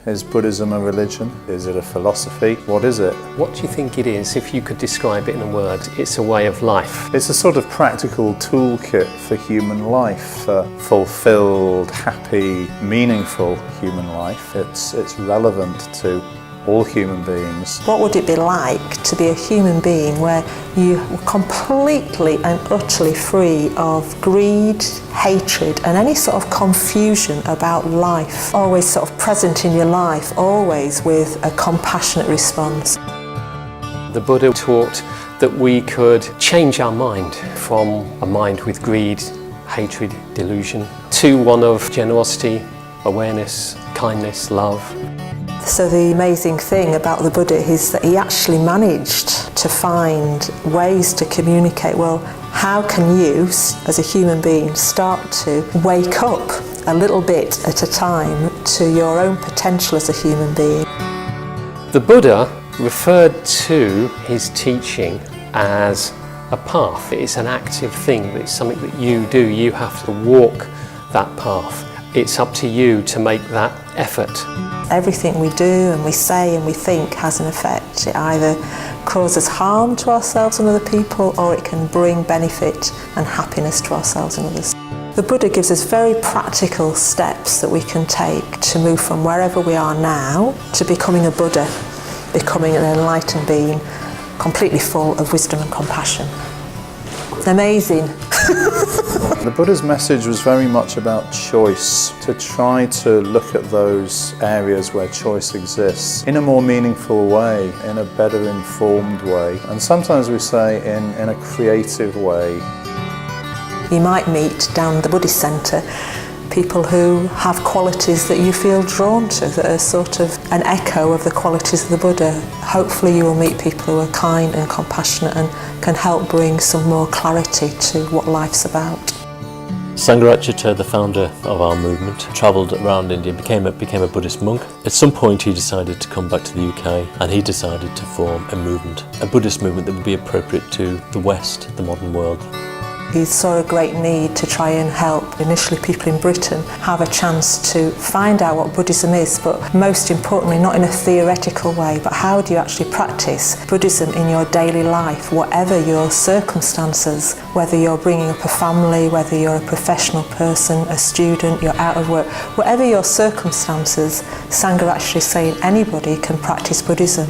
Is Buddhism a religion? Is it a philosophy? What is it? What do you think it is, if you could describe it in a word? It's a way of life. It's a sort of practical toolkit for human life, for fulfilled, happy, meaningful human life. It's relevant to all human beings. What would it be like to be a human being where you were completely and utterly free of greed, hatred and any sort of confusion about life, always sort of present in your life, always with a compassionate response? The Buddha taught that we could change our mind from a mind with greed, hatred, delusion, to one of generosity, awareness, kindness, love. So the amazing thing about the Buddha is that he actually managed to find ways to communicate. Well, how can you, as a human being, start to wake up a little bit at a time to your own potential as a human being? The Buddha referred to his teaching as a path. It's an active thing. It's something that you do. You have to walk that path. It's up to you to make that effort. Everything we do and we say and we think has an effect. It either causes harm to ourselves and other people, or it can bring benefit and happiness to ourselves and others. The Buddha gives us very practical steps that we can take to move from wherever we are now to becoming a Buddha, becoming an enlightened being, completely full of wisdom and compassion. Amazing. The Buddha's message was very much about choice, to try to look at those areas where choice exists in a more meaningful way, in a better informed way, and sometimes we say in a creative way. You might meet down the Buddhist Centre people who have qualities that you feel drawn to, that are sort of an echo of the qualities of the Buddha. Hopefully you will meet people who are kind and compassionate and can help bring some more clarity to what life's about. Sangharakshita, the founder of our movement, travelled around India, became a Buddhist monk. At some point he decided to come back to the UK and he decided to form a movement, a Buddhist movement that would be appropriate to the West, the modern world. He saw a great need to try and help initially people in Britain have a chance to find out what Buddhism is, but most importantly not in a theoretical way, but how do you actually practice Buddhism in your daily life, whatever your circumstances, whether you're bringing up a family, whether you're a professional person, a student, you're out of work, whatever your circumstances, Sangharakshita is saying anybody can practice Buddhism.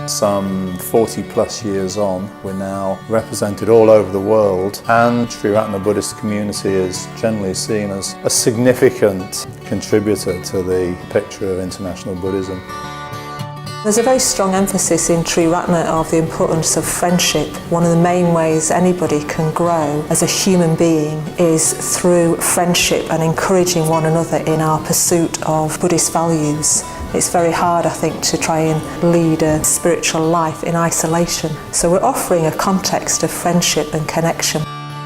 Some 40 plus years on, we're now represented all over the world, and Triratna Buddhist community is generally seen as a significant contributor to the picture of international Buddhism. There's a very strong emphasis in Triratna of the importance of friendship. One of the main ways anybody can grow as a human being is through friendship and encouraging one another in our pursuit of Buddhist values. It's very hard, I think, to try and lead a spiritual life in isolation. So we're offering a context of friendship and connection.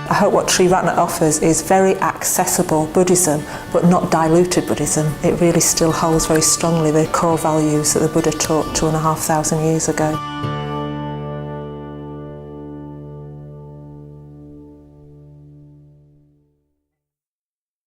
I hope what Triratna offers is very accessible Buddhism, but not diluted Buddhism. It really still holds very strongly the core values that the Buddha taught 2,500 years ago.